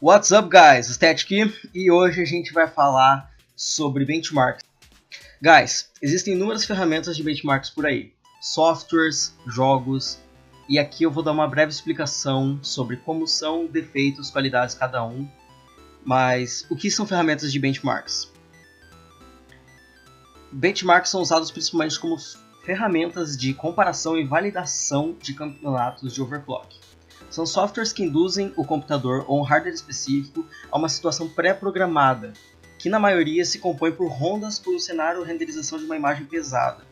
What's up, guys? Stat aqui e hoje a gente vai falar sobre benchmarks. Guys, existem inúmeras ferramentas de benchmarks por aí, softwares, jogos, e aqui eu vou dar uma breve explicação sobre como são, defeitos, qualidades cada um. Mas o que são ferramentas de benchmarks? Benchmarks são usados principalmente como ferramentas de comparação e validação de campeonatos de overclock. São softwares que induzem o computador ou um hardware específico a uma situação pré-programada, que na maioria se compõe por rondas pelo cenário ou renderização de uma imagem pesada.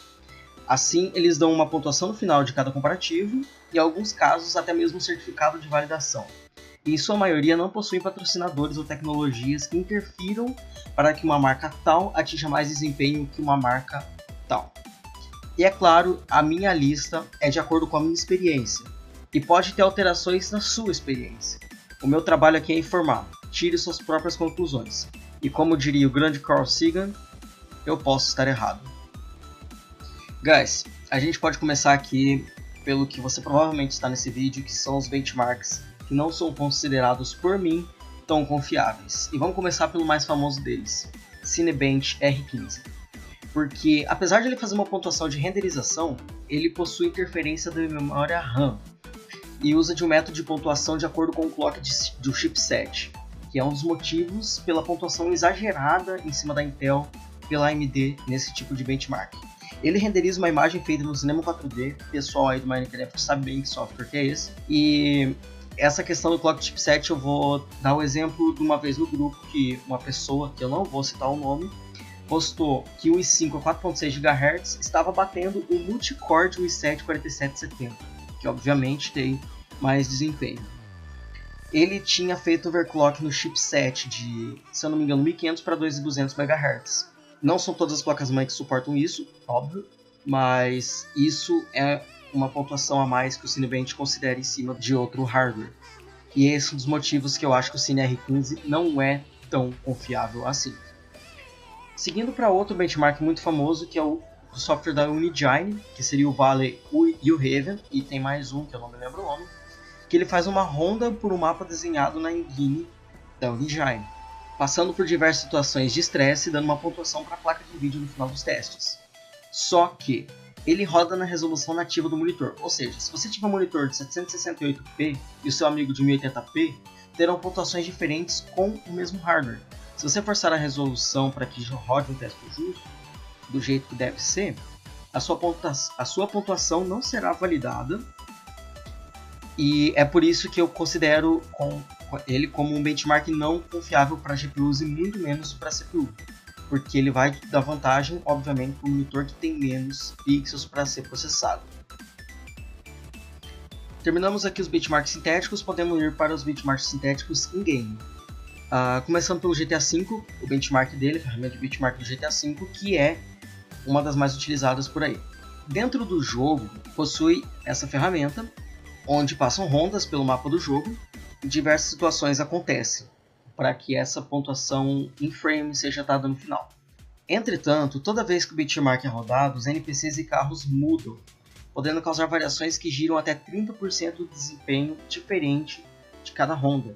Assim, eles dão uma pontuação no final de cada comparativo e, em alguns casos, até mesmo um certificado de validação. E, em sua maioria, não possuem patrocinadores ou tecnologias que interfiram para que uma marca tal atinja mais desempenho que uma marca tal. E é claro, a minha lista é de acordo com a minha experiência e pode ter alterações na sua experiência. O meu trabalho aqui é informar, tire suas próprias conclusões. E como diria o grande Carl Sagan, eu posso estar errado. Guys, a gente pode começar aqui pelo que você provavelmente está nesse vídeo, que são os benchmarks que não são considerados por mim tão confiáveis. E vamos começar pelo mais famoso deles, Cinebench R15. Porque apesar de ele fazer uma pontuação de renderização, ele possui interferência da memória RAM e usa de um método de pontuação de acordo com o clock do chipset, que é um dos motivos pela pontuação exagerada em cima da Intel pela AMD nesse tipo de benchmark. Ele renderiza uma imagem feita no Cinema 4D, o pessoal aí do Minecraft sabe bem que software que é esse, e essa questão do clock chipset eu vou dar o exemplo de uma vez no grupo que uma pessoa, que eu não vou citar o nome, postou que o i5 a 4.6 GHz estava batendo o multicore de um i7 4770, que obviamente tem mais desempenho. Ele tinha feito overclock no chipset de, se eu não me engano, 1500 para 2200 MHz. Não são todas as placas-mãe que suportam isso, óbvio, mas isso é uma pontuação a mais que o Cinebench considera em cima de outro hardware. E esse é um dos motivos que eu acho que o Cine R15 não é tão confiável assim. Seguindo para outro benchmark muito famoso, que é o software da Unigine, que seria o Valley e o Raven, e tem mais um que eu não me lembro o nome, que ele faz uma ronda por um mapa desenhado na engine da Unigine, passando por diversas situações de estresse, dando uma pontuação para a placa de vídeo no final dos testes. Só que ele roda na resolução nativa do monitor, ou seja, se você tiver um monitor de 768p e o seu amigo de 1080p, terão pontuações diferentes com o mesmo hardware. Se você forçar a resolução para que rode um teste justo, do jeito que deve ser, a sua pontuação não será validada, e é por isso que eu considero ele como um benchmark não confiável para GPUs e muito menos para CPU, porque ele vai dar vantagem, obviamente, para o monitor que tem menos pixels para ser processado. Terminamos aqui os benchmarks sintéticos, podemos ir para os benchmarks sintéticos in-game. Começando pelo GTA V, o benchmark dele, a ferramenta de benchmark do GTA V, que é uma das mais utilizadas por aí. Dentro do jogo, possui essa ferramenta, onde passam rondas pelo mapa do jogo, e diversas situações acontecem, para que essa pontuação em frame seja dada no final. Entretanto, toda vez que o benchmark é rodado, os NPCs e carros mudam, podendo causar variações que giram até 30% do desempenho diferente de cada ronda.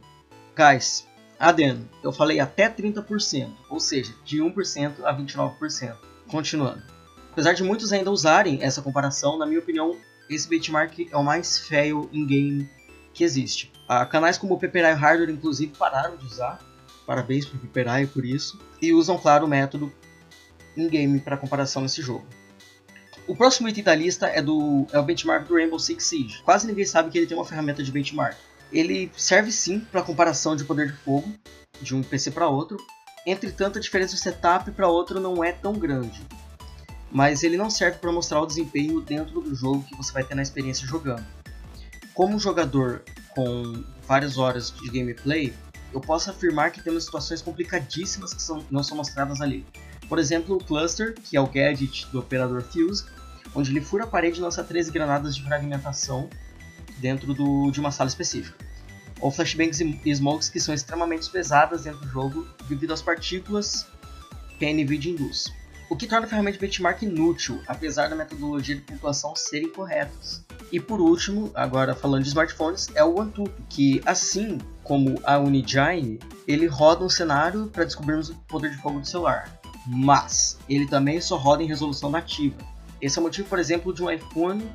Guys, adendo, eu falei até 30%, ou seja, de 1% a 29%. Continuando. Apesar de muitos ainda usarem essa comparação, na minha opinião, esse benchmark é o mais fail in-game que existe. Canais como o Pepperai Hardware, inclusive, pararam de usar. Parabéns para o Pepperai por isso. E usam, claro, o método in-game para comparação nesse jogo. O próximo item da lista é o benchmark do Rainbow Six Siege. Quase ninguém sabe que ele tem uma ferramenta de benchmark. Ele serve sim para comparação de poder de fogo de um PC para outro. Entretanto, a diferença de setup para outro não é tão grande. Mas ele não serve para mostrar o desempenho dentro do jogo que você vai ter na experiência jogando. Como jogador com várias horas de gameplay, eu posso afirmar que temos situações complicadíssimas que não são mostradas ali. Por exemplo, o Cluster, que é o gadget do operador Fuse, onde ele fura a parede e lança 13 granadas de fragmentação dentro de uma sala específica. Ou flashbangs e smokes, que são extremamente pesadas dentro do jogo devido às partículas que a NVIDIA induz. O que torna a ferramenta de benchmark inútil, apesar da metodologia de pontuação serem corretas. E por último, agora falando de smartphones, é o AnTuTu, que assim como a Unigine, ele roda um cenário para descobrirmos o poder de fogo do celular, mas ele também só roda em resolução nativa. Esse é o motivo, por exemplo, de um iPhone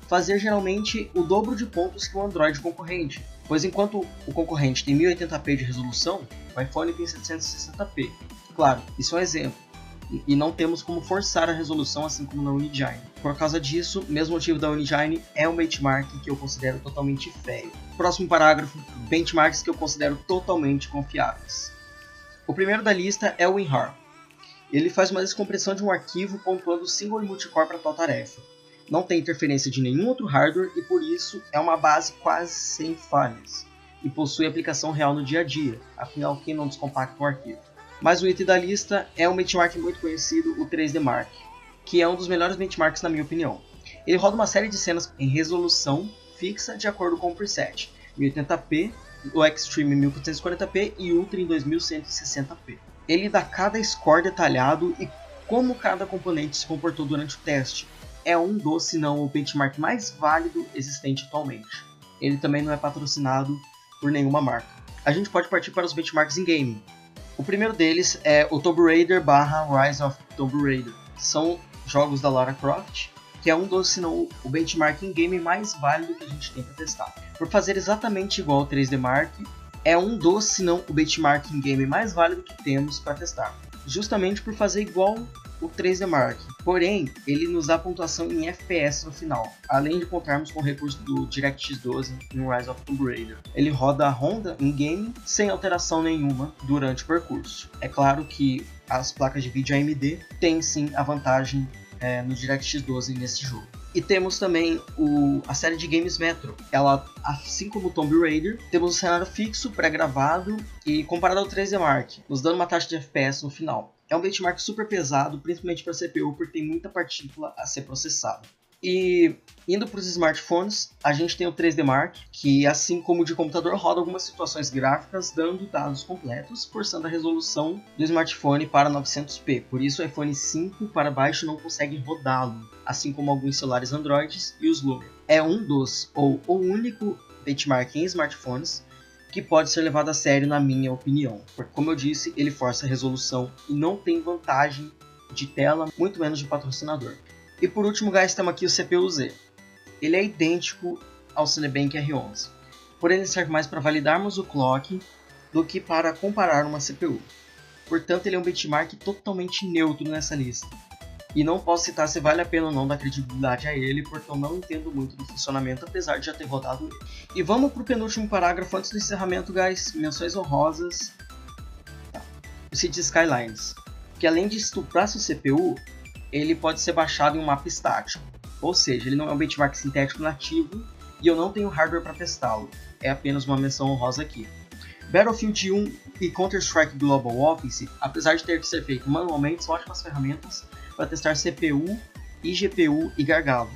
fazer geralmente o dobro de pontos que o Android concorrente, pois enquanto o concorrente tem 1080p de resolução, o iPhone tem 760p. Claro, isso é um exemplo, e não temos como forçar a resolução assim como na Unigine. Por causa disso, mesmo motivo da Unigine, é um benchmark que eu considero totalmente feio. Próximo parágrafo, benchmarks que eu considero totalmente confiáveis. O primeiro da lista é o WinRAR. Ele faz uma descompressão de um arquivo pontuando single e multicore para tal tarefa. Não tem interferência de nenhum outro hardware e por isso é uma base quase sem falhas. E possui aplicação real no dia a dia, afinal quem não descompacta um arquivo. Mas o item da lista é um benchmark muito conhecido, o 3D Mark, que é um dos melhores benchmarks na minha opinião. Ele roda uma série de cenas em resolução fixa de acordo com o preset, 1080p, o Extreme 1440p e Ultra em 2160p. Ele dá cada score detalhado e como cada componente se comportou durante o teste. É um dos, se não o benchmark mais válido existente atualmente. Ele também não é patrocinado por nenhuma marca. A gente pode partir para os benchmarks em game. O primeiro deles é o Tomb Raider / Rise of Tomb Raider. São jogos da Lara Croft, que é um dos, se não o benchmark em game mais válido que a gente tem para testar. Por fazer exatamente igual ao 3D Mark, é um dos, se não o benchmark em game mais válido que temos para testar. Justamente por fazer igual o 3D Mark. Porém, ele nos dá pontuação em FPS no final, além de contarmos com o recurso do DirectX 12 no Rise of Tomb Raider. Ele roda a Honda em game sem alteração nenhuma durante o percurso. É claro que as placas de vídeo AMD têm sim a vantagem no DirectX 12 nesse jogo. E temos também a série de games Metro. Ela, assim como o Tomb Raider, temos um cenário fixo, pré-gravado e comparado ao 3D Mark, nos dando uma taxa de FPS no final. É um benchmark super pesado, principalmente para CPU, porque tem muita partícula a ser processada. E indo para os smartphones, a gente tem o 3D Mark, que assim como o de computador, roda algumas situações gráficas, dando dados completos, forçando a resolução do smartphone para 900p. Por isso o iPhone 5 para baixo não consegue rodá-lo, assim como alguns celulares Androids e os Lumia. É um dos, ou o único benchmark em smartphones que pode ser levado a sério na minha opinião, porque como eu disse, ele força a resolução e não tem vantagem de tela, muito menos de patrocinador. E por último, guys, temos aqui o CPU-Z. Ele é idêntico ao Cinebench R11, porém ele serve mais para validarmos o clock do que para comparar uma CPU. Portanto, ele é um benchmark totalmente neutro nessa lista. E não posso citar se vale a pena ou não dar credibilidade a ele, porque eu não entendo muito do funcionamento, apesar de já ter rodado ele. E vamos para o penúltimo parágrafo antes do encerramento, guys. Menções honrosas. O Cities Skylines, que além de estuprar seu CPU, ele pode ser baixado em um mapa estático. Ou seja, ele não é um benchmark sintético nativo e eu não tenho hardware para testá-lo. É apenas uma menção honrosa aqui. Battlefield 1 e Counter-Strike Global Offensive, apesar de ter que ser feito manualmente, são ótimas ferramentas para testar CPU, GPU e gargalo.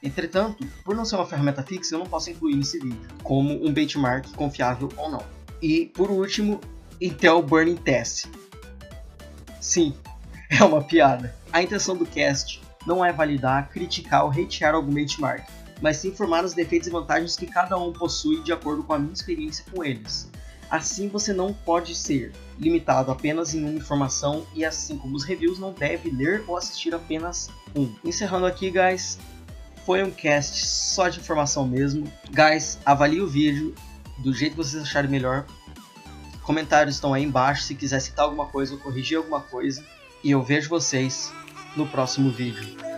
Entretanto, por não ser uma ferramenta fixa, eu não posso incluir nesse vídeo, como um benchmark confiável ou não. E, por último, Intel Burn-in Test. Sim, é uma piada. A intenção do cast não é validar, criticar ou hatear algum benchmark, mas sim informar os defeitos e vantagens que cada um possui de acordo com a minha experiência com eles. Assim você não pode ser limitado apenas em uma informação e assim como os reviews não deve ler ou assistir apenas um. Encerrando aqui, guys, foi um cast só de informação mesmo. Guys, avalie o vídeo do jeito que vocês acharem melhor. Comentários estão aí embaixo se quiser citar alguma coisa ou corrigir alguma coisa. E eu vejo vocês no próximo vídeo.